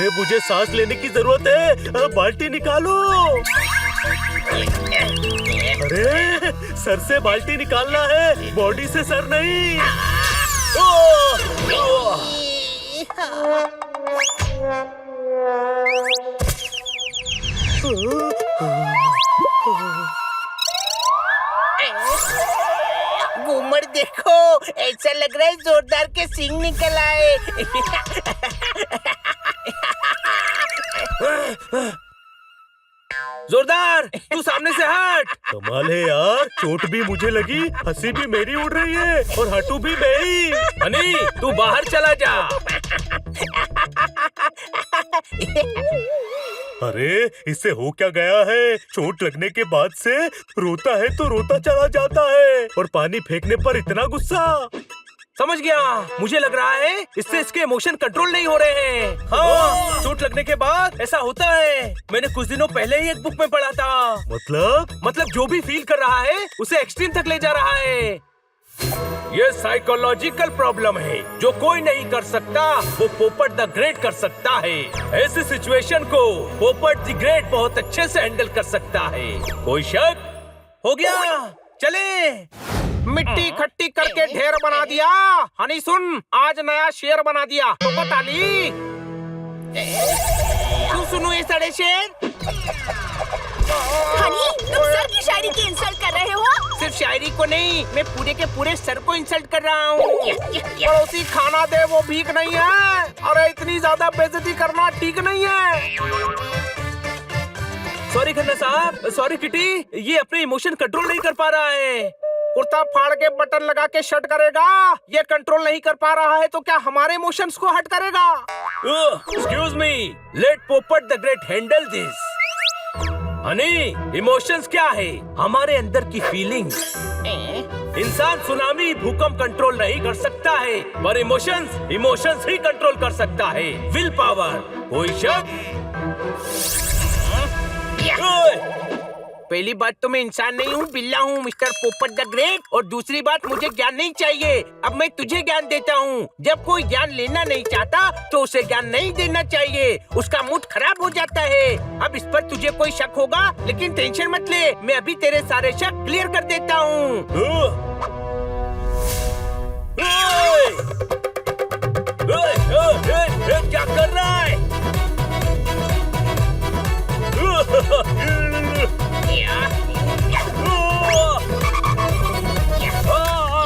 अरे मुझे सांस लेने की जरूरत है, बाल्टी निकालो। अरे सर से बाल्टी निकालना है, बॉडी से सर नहीं। घूमर देखो, ऐसा लग रहा है जोरदार के सींग निकल आए। जोरदार, तू सामने से हट। कमाल है यार, चोट भी मुझे लगी, हंसी भी मेरी उड़ रही है और हटू भी मैं ही। हनी, तू बाहर चला जा। अरे इससे हो क्या गया है? चोट लगने के बाद से रोता है तो रोता चला जाता है और पानी फेंकने पर इतना गुस्सा। समझ गया, मुझे लग रहा है इससे इसके इमोशन कंट्रोल नहीं हो रहे हैं। हाँ, चोट लगने के बाद ऐसा होता है। मैंने कुछ दिनों पहले ही एक बुक में पढ़ा था। मतलब जो भी फील कर रहा है उसे एक्सट्रीम तक ले जा रहा है। ये साइकोलॉजिकल प्रॉब्लम है जो कोई नहीं कर सकता, वो पोपट द ग्रेट कर सकता है। ऐसी सिचुएशन को पोपट द ग्रेट बहुत अच्छे से हैंडल कर सकता है। कोई शक? हो गया, चले। मिट्टी इकट्ठी करके ढेर बना दिया। हनी सुन, आज नया शेर बना दिया तो बता ली। तू सुनो ये सारे शेर। हनी, तुम सर की शायरी की इंसल्ट कर रहे हो? सिर्फ शायरी को नहीं, मैं पूरे के पूरे सर को इंसल्ट कर रहा हूँ। पड़ोसी खाना दे वो भीख नहीं है। अरे इतनी ज्यादा बेइज्जती करना ठीक नहीं है। सॉरी खन्ना साहब, सॉरी किटी, ये अपने इमोशन कंट्रोल नहीं कर पा रहा है। कुर्ता फाड़ के बटन लगा के शर्ट करेगा, ये कंट्रोल नहीं कर पा रहा है तो क्या हमारे इमोशंस को हर्ट करेगा? एक्सक्यूज मी, लेट पोपट the great handle this. Honey, emotions क्या है? हमारे अंदर की फीलिंग्स। इंसान सुनामी भूकंप कंट्रोल नहीं कर सकता है, पर इमोशंस ही कंट्रोल कर सकता है। विल पावर, कोई शक? पहली बात तो मैं इंसान नहीं हूँ, बिल्ला हूँ मिस्टर पोपट द ग्रेट। और दूसरी बात, मुझे ज्ञान नहीं चाहिए। अब मैं तुझे ज्ञान देता हूँ। जब कोई ज्ञान लेना नहीं चाहता तो उसे ज्ञान नहीं देना चाहिए, उसका मूड खराब हो जाता है। अब इस पर तुझे कोई शक होगा, लेकिन टेंशन मत ले, मैं अभी तेरे सारे शक क्लियर कर देता हूँ। क्या कर रहा है?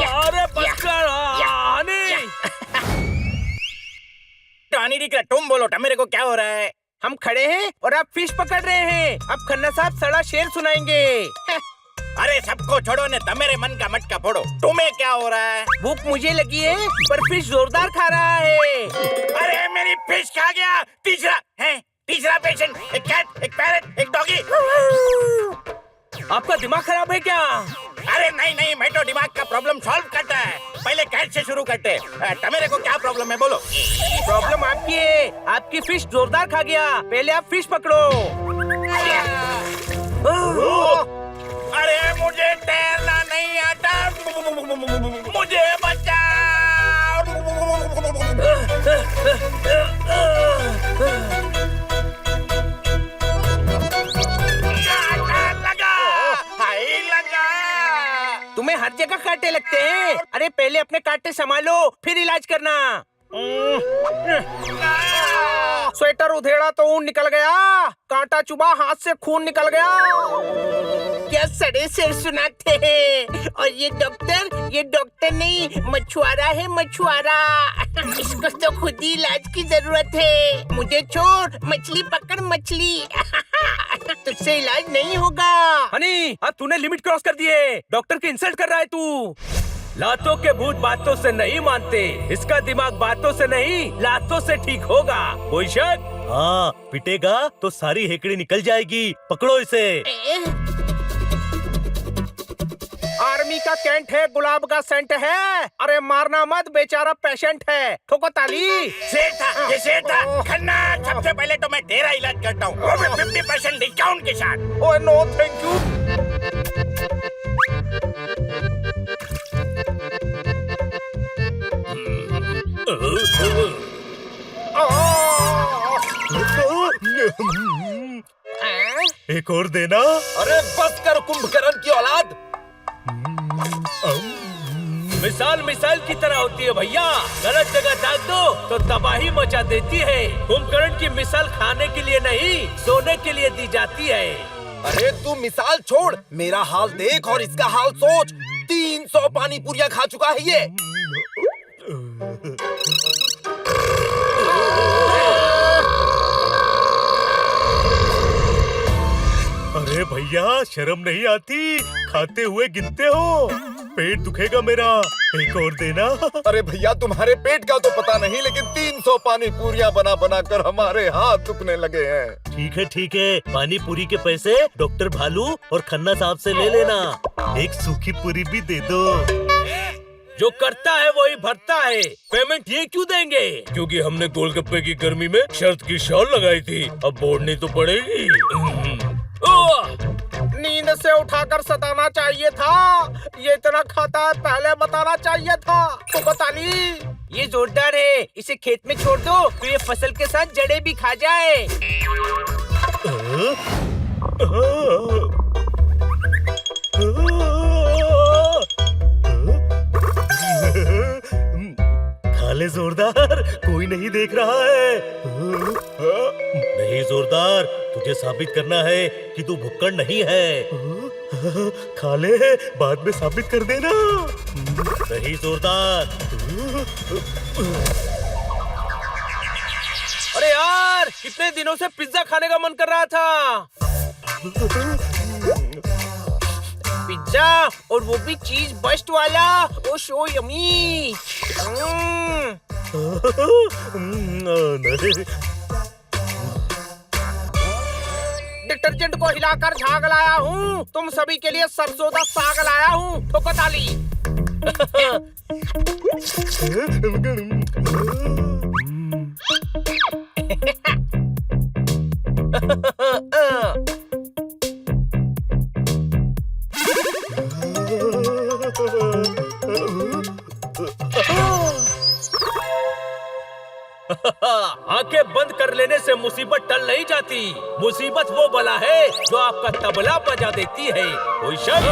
अरे बस कर, हनी। टॉनी दिख रहा, तुम बोलो मेरे को क्या हो रहा है? हम खड़े हैं और आप फिश पकड़ रहे हैं। अब खन्ना साहब सड़ा शेर सुनाएंगे। अरे सबको छोड़ो ने, मेरे मन का मटका फोड़ो। तुम्हें क्या हो रहा है? भूख मुझे लगी है पर फिश जोरदार खा रहा है। अरे मेरी फिश खा गया। तीसरा पेशेंट, एक कैट, एक पैरट, एक डॉगी। आपका दिमाग खराब है क्या? अरे नहीं, मैं तो दिमाग का प्रॉब्लम सॉल्व करता है। पहले कैट से शुरू करते हैं। मेरे को क्या प्रॉब्लम है बोलो? प्रॉब्लम आपकी है, आपकी फिश जोरदार खा गया। पहले आप फिश पकड़ो। अरे मुझे तैरना नहीं आता, मुझे बचाओ। तुम्हें हर जगह कांटे लगते हैं। अरे पहले अपने कांटे संभालो, फिर इलाज करना। स्वेटर उधेड़ा तो ऊन निकल गया, कांटा चुभा हाथ से खून निकल गया। क्या सड़े सिर सुनाते हैं? और ये डॉक्टर नहीं, मछुआरा है, मछुआरा। इसको तो खुद ही इलाज की जरूरत है। मुझे छोड़, मछली पकड़ मछली। तुझसे इलाज नहीं होगा। हनी, अब तूने लिमिट क्रॉस कर दी है। डॉक्टर की इंसल्ट कर रहा है तू। लातों के भूत बातों से नहीं मानते, इसका दिमाग बातों से नहीं लातों से ठीक होगा। कोई शक? हाँ, पिटेगा तो सारी हेकड़ी निकल जाएगी। पकड़ो इसे। आर्मी का कैंट है, गुलाब का सेंट है। अरे मारना मत, बेचारा पेशेंट है। ठोको ताली। ये शेर था। खन्ना, सबसे पहले तो मैं तेरा इलाज करता हूँ, वो भी 50% डिस्काउंट के साथ। ओए नो थैंक यू। एक और देना। अरे बस कर कुंभकर्ण की औलाद। मिसाल मिसाइल की तरह होती है भैया, गलत जगह दाग दो तो तबाही मचा देती है। कुंभकर्ण की मिसाल खाने के लिए नहीं, सोने के लिए दी जाती है। अरे तू मिसाल छोड़, मेरा हाल देख और इसका हाल सोच। 300 पानी पूरियां खा चुका है ये। अरे भैया शर्म नहीं आती, खाते हुए गिनते हो। पेट दुखेगा मेरा, एक और देना। अरे भैया तुम्हारे पेट का तो पता नहीं, लेकिन 300 पानी पूरियां बना बना कर हमारे हाथ दुखने लगे हैं। ठीक है, पानी पूरी के पैसे डॉक्टर भालू और खन्ना साहब से ले लेना। एक सूखी पूरी भी दे दो। जो करता है वही भरता है, पेमेंट ये क्यों देंगे? क्योंकि हमने गोलगप्पे की गर्मी में शर्त की शॉल लगाई थी, अब बोलनी तो पड़ेगी। नींद से उठाकर सताना चाहिए था। ये इतना खाता है, पहले बताना चाहिए था। तो बता ली। ये जोरदार है, इसे खेत में छोड़ दो तो ये फसल के साथ जड़ें भी खा जाए। खा ले जोरदार, कोई नहीं देख रहा है। नहीं जोरदार, तुझे साबित करना है कि तू भुक्कड़ नहीं है। खा ले, बाद में साबित कर देना। नहीं जोरदार। अरे यार, कितने दिनों से पिज्जा खाने का मन कर रहा था। पिज्जा, और वो भी चीज बस्ट वाला। ओ शो यमी। डिटर्जेंट को हिलाकर झाग लाया हूँ। तुम सभी के लिए सरसों का साग लाया हूँ। ठोको ताली। आंखें बंद कर लेने से मुसीबत टल नहीं जाती। मुसीबत वो बला है जो आपका तबला बजा देती है। कोई शक?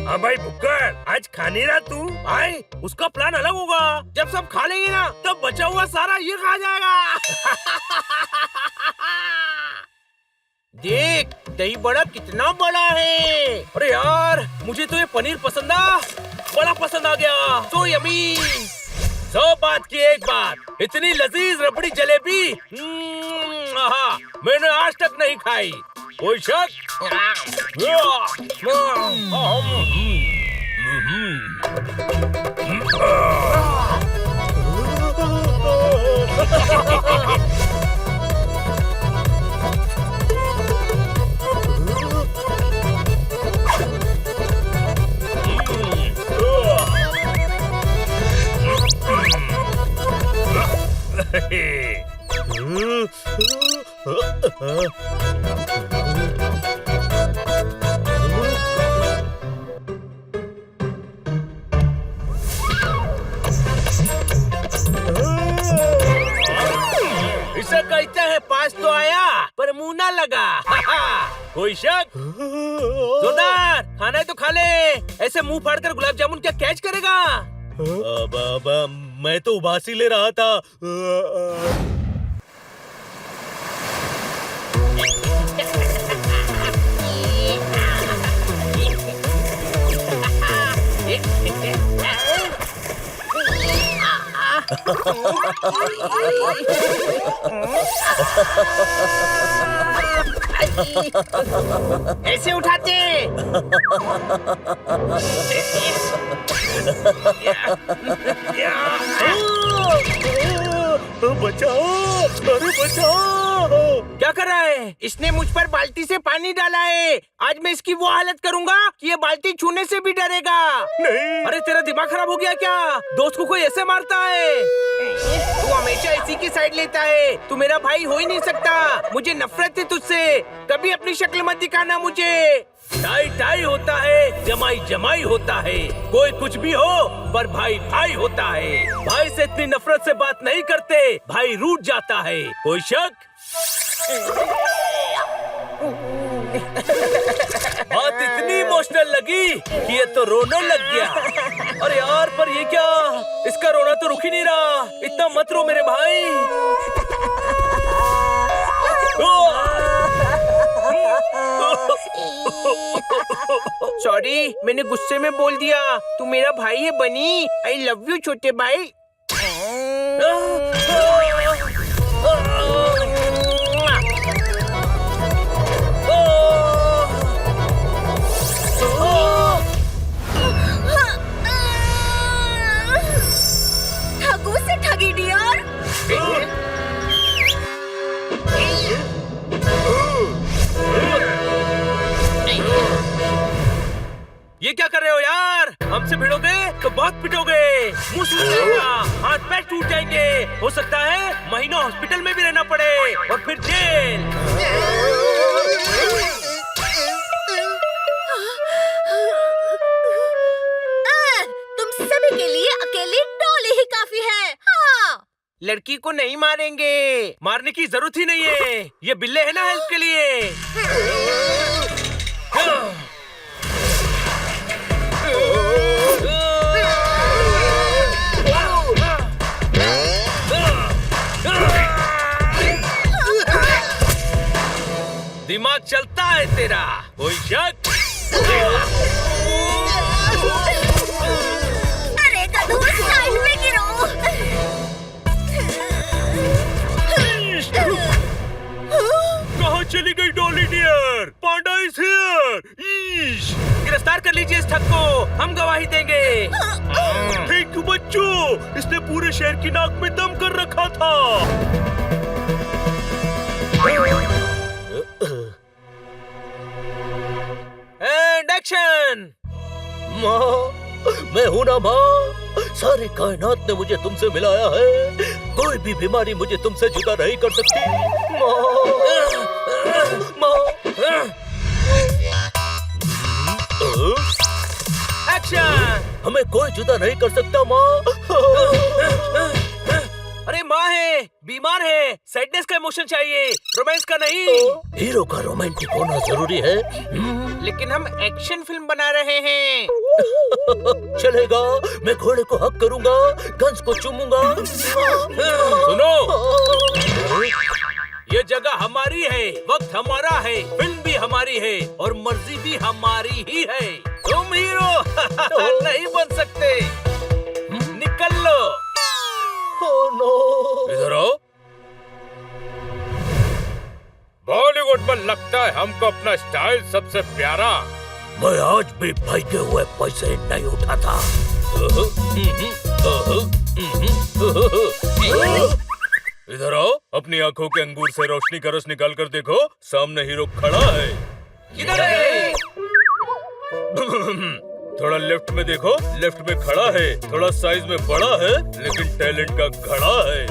हाँ भाई भुक्कड़, आज खा नहीं रहा तू? भाई, उसका प्लान अलग होगा। जब सब खा लेंगे ना, तब बचा हुआ सारा ये खा जाएगा। देख, दही बड़ा कितना बड़ा है। अरे यार, मुझे तो ये पनीर बड़ा पसंद आ गया। तो यमी। 100 बात की एक बात, इतनी लजीज रबड़ी जलेबी मैंने आज तक नहीं खाई। कोई शक? इसे कहते हैं पास तो आया पर मुंह ना लगा। कोई शक? जोरदार, खाना है तो खा ले। ऐसे मुंह फाड़कर गुलाब जामुन क्या कैच करेगा? मैं तो उबासी ले रहा था। ऐसे उठाते। बचाओ, अरे बचाओ। क्या कर रहा है? इसने मुझ पर बाल्टी से पानी डाला है। आज मैं इसकी वो हालत करूंगा कि ये बाल्टी छूने से भी डरेगा। नहीं। अरे तेरा दिमाग खराब हो गया क्या? दोस्त को कोई ऐसे मारता है? तू हमेशा कैसी की साइड लेता है? तू मेरा भाई हो ही नहीं सकता। मुझे नफरत है तुझसे। कभी अपनी शक्ल मत दिखाना मुझे। टाई टाई होता है, जमाई जमाई होता है। कोई कुछ भी हो पर भाई भाई होता है। भाई से इतनी नफरत से बात नहीं करते, भाई रूठ जाता है। कोई शक? बात इतनी इमोशनल लगी कि ये तो रोने लग गया। अरे यार, पर ये क्या? इसका रोना तो रुक ही नहीं रहा। इतना मत रो मेरे भाई। सॉरी, मैंने गुस्से में बोल दिया। तू मेरा भाई है बनी। आई लव यू छोटे भाई। ठगू से ठगी डियर। ये क्या कर रहे हो यार? हमसे भिड़ोगे तो बहुत पिटोगे। मुंह सूज जाएगा, हाथ पैर टूट जाएंगे। हो सकता है महीनों हॉस्पिटल में भी रहना पड़े और फिर जेल। तुम सभी के लिए अकेली डॉली ही काफी है। हाँ। लड़की को नहीं मारेंगे। मारने की जरूरत ही नहीं है। ये बिल्ले है ना हेल्प के लिए। दिमाग चलता है तेरा? कोई शक? अरे गधू, साइड में गिरो। कहाँ चली गई Dolly dear? Panda is here. गिरफ्तार कर लीजिए इस ठग को, हम गवाही देंगे। थैंक यू बच्चों, इसने पूरे शहर की नाक में दम कर रखा था। And action. माँ, मैं हूँ ना माँ। सारी कायनात ने मुझे तुमसे मिलाया है। कोई भी बीमारी मुझे तुमसे जुदा नहीं कर सकती। माँ, एक्शन। हमें कोई जुदा नहीं कर सकता माँ। अरे माँ है, बीमार है, सैडनेस का इमोशन चाहिए, रोमांस का नहीं। हीरो का रोमांटिक होना जरूरी है। लेकिन हम एक्शन फिल्म बना रहे हैं। चलेगा, मैं घोड़े को हक करूंगा, गंज को चूमूंगा। सुनो, ये जगह हमारी है, वक्त हमारा है, फिल्म भी हमारी है और मर्जी भी हमारी ही है। तुम हीरो नहीं बन सकते। निकल लो। Oh no! इधर आओ। बॉलीवुड में लगता है हमको अपना स्टाइल सबसे प्यारा। मैं आज भी फेंके हुए पैसे नहीं उठाता। इधर आओ। अपनी आंखों के अंगूर से रोशनी का रस निकाल कर देखो, सामने हीरो खड़ा है। किधर है? थोड़ा लेफ्ट में देखो, लेफ्ट में खड़ा है, थोड़ा साइज में बड़ा है, लेकिन टैलेंट का घड़ा है।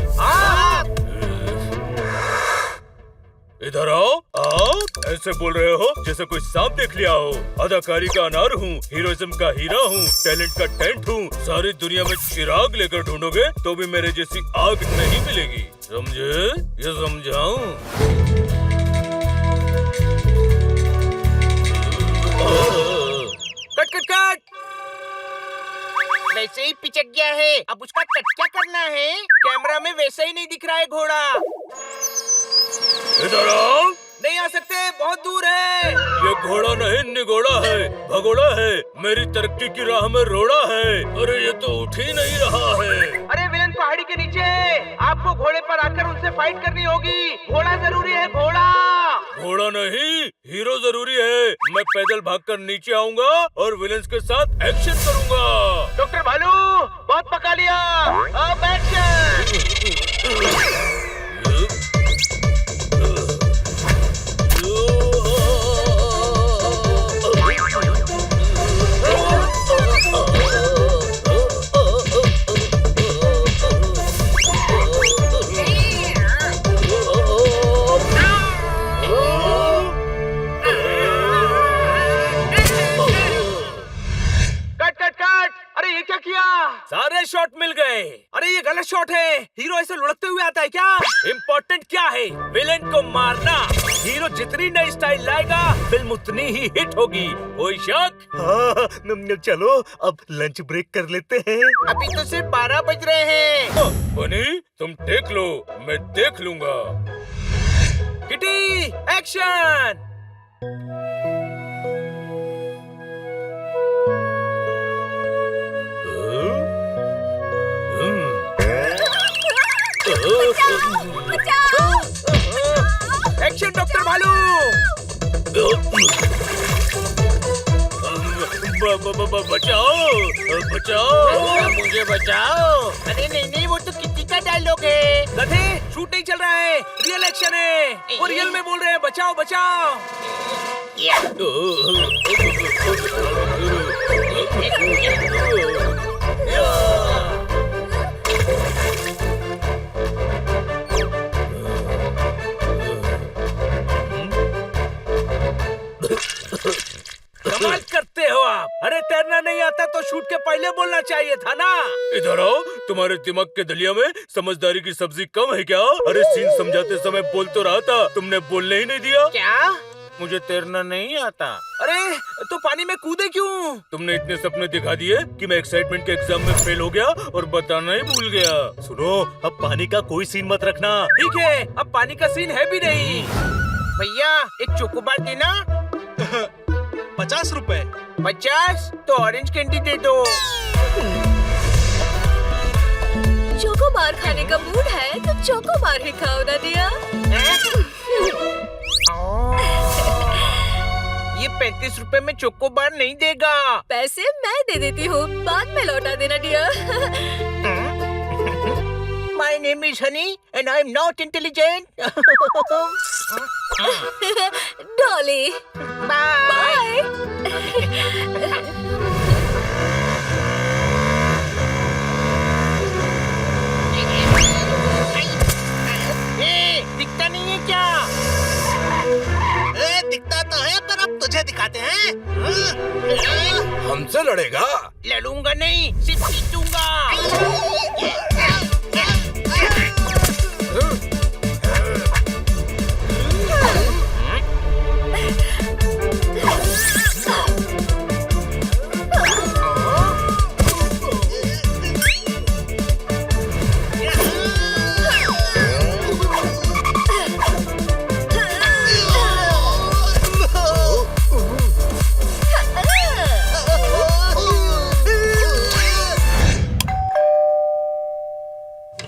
इधर आओ। आप ऐसे बोल रहे हो जैसे कोई सांप देख लिया हो। अदाकारी का अनार हूँ, हीरोइज्म का हीरा हूँ, टैलेंट का टेंट हूँ। सारी दुनिया में चिराग लेकर ढूंढोगे तो भी मेरे जैसी आग नहीं मिलेगी। समझे? ये समझाऊं? Cut cut cut. वैसे ही पिचक गया है, अब उसका कट क्या करना है? कैमरा में वैसे ही नहीं दिख रहा है घोड़ा। इधर आओ। नहीं आ सकते, बहुत दूर है। ये घोड़ा नहीं, निगोड़ा है, भगोड़ा है, मेरी तरक्की की राह में रोड़ा है। अरे ये तो उठ ही नहीं रहा है। अरे विलन पहाड़ी के नीचे है, आपको घोड़े पर आकर उनसे फाइट करनी होगी। घोड़ा जरूरी है, घोड़ा। घोड़ा नहीं, हीरो जरूरी है। मैं पैदल भागकर नीचे आऊंगा और विलेंस के साथ एक्शन करूंगा। डॉक्टर भालू, बहुत पका लिया, अब एक्शन। हुए आता है क्या? इम्पोर्टेंट क्या है? विलेन को मारना। हीरो जितनी नई स्टाइल लाएगा फिल्म उतनी ही हिट होगी, कोई शक? हाँ, चलो अब लंच ब्रेक कर लेते हैं। अभी तो सिर्फ 12 बज रहे हैं। बनी तुम देख लो, मैं देख लूंगा। Kitty action. एक्शन डॉक्टर भालू। बचाओ बचाओ, मुझे बचाओ। अरे नहीं, वो तो किटी का डायलॉग है। गधे, शूट नहीं चल रहा है, रियल एक्शन है। वो रियल में बोल रहे हैं बचाओ बचाओ। कमाल करते हो आप। अरे तैरना नहीं आता तो शूट के पहले बोलना चाहिए था ना। इधर आओ, तुम्हारे दिमाग के दलिया में समझदारी की सब्जी कम है क्या? अरे सीन समझाते समय बोल तो रहा था, तुमने बोलने ही नहीं दिया। क्या? मुझे तैरना नहीं आता। अरे तो पानी में कूदे क्यों? तुमने इतने सपने दिखा दिए कि मैं एक्साइटमेंट के एग्जाम में फेल हो गया और बताना ही भूल गया। सुनो, अब पानी का कोई सीन मत रखना। ठीक है, अब पानी का सीन है भी नहीं। भैया एक चोकोबार देना। 50 रुपए। 50? तो ऑरेंज कैंडी दे दो। चोको बार खाने का मूड है तो चोको बार ही खाओ ना दिया। ये 35 रुपए में चोकोबार नहीं देगा। पैसे मैं दे देती हूँ, बाद में लौटा देना dear. My name is Honey and I am not intelligent. Dolly Bye. Bye. दिखता नहीं है क्या? दिखता तो है पर अब तुझे दिखाते हैं। हमसे लड़ेगा? लड़ूंगा नहीं, सिर्फ जीतूंगा।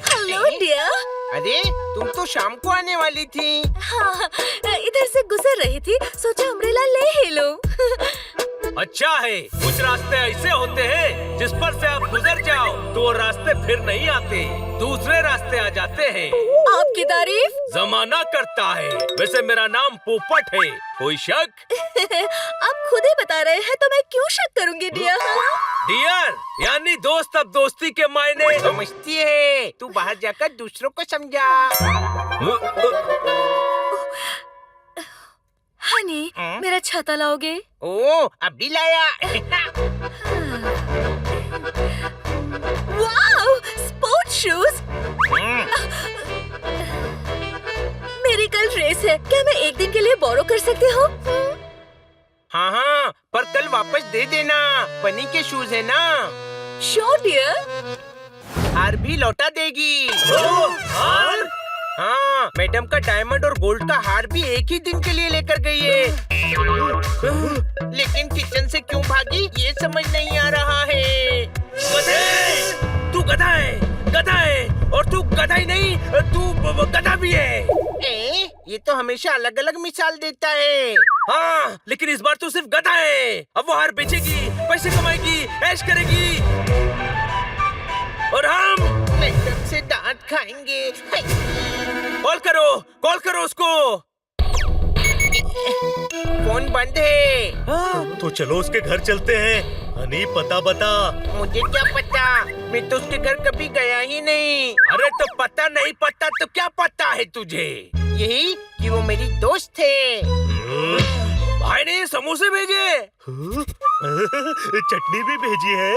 Hello dear. अरे तुम तो शाम को आने वाली थी। हाँ, इधर से गुजर रही थी, सोचा अम्ब्रेला ले ही लूं। अच्छा है, कुछ रास्ते ऐसे होते हैं जिस पर से आप गुजर जाओ तो वो रास्ते फिर नहीं आते, दूसरे रास्ते आ जाते हैं। आपकी तारीफ। जमाना करता है। वैसे मेरा नाम पोपट है, कोई शक? आप खुद ही बता रहे हैं तो मैं क्यों शक करूंगी डियर। डियर यानी दोस्त, अब दोस्ती के मायने। समझती है, तू बाहर जाकर दूसरों को समझा। हनी, मेरा छाता लाओगे? ओ, अभी लाया। Wow, sport shoes. मेरी कल रेस है, क्या मैं एक दिन के लिए बोरो कर सकती हूँ? हाँ, पर कल वापस दे देना। बनी के शूज है ना। Sure dear. हार भी लौटा देगी। हार? हाँ, मैडम का डायमंड और गोल्ड का हार भी एक ही दिन के लिए लेकर गई है। लेकिन किचन से क्यों भागी ये समझ नहीं आ रहा है। गधे! तू गधा है और तू गधा ही नहीं, तू गधा भी है। ये तो हमेशा अलग अलग मिसाल देता है। हाँ, लेकिन इस बार तू सिर्फ गधा है। अब वो हार बेचेगी, पैसे कमाएगी, ऐश करेगी और हम मैडम से डांट खाएंगे। कॉल करो उसको। फोन बंद है। तो चलो उसके घर चलते हैं। हनी, पता बता। मुझे क्या पता, मैं तो उसके घर कभी गया ही नहीं। अरे तो पता नहीं पता तो क्या पता है तुझे? यही कि वो मेरी दोस्त थे। भाई ने समोसे भेजे। चटनी भी भेजी है।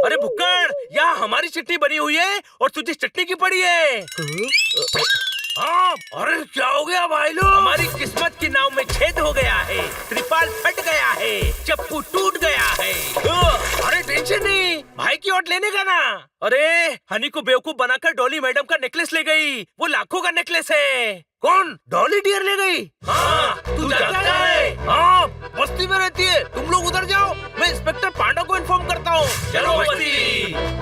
अरे भुक्कड़, यहाँ हमारी चटनी बनी हुई है और तुझे चटनी की पड़ी है। हाँ, अरे क्या हो गया भाई लोग? हमारी किस्मत की नाव में छेद हो गया है, त्रिपाल फट गया है, चप्पू टूट गया है। अरे टेंशन नहीं, भाई की ओट लेने का ना। अरे हनी को बेवकूफ बनाकर डॉली मैडम का नेकलेस ले गई। वो लाखों का नेकलेस है। कौन? डॉली डियर ले गई। हाँ, तू जाकर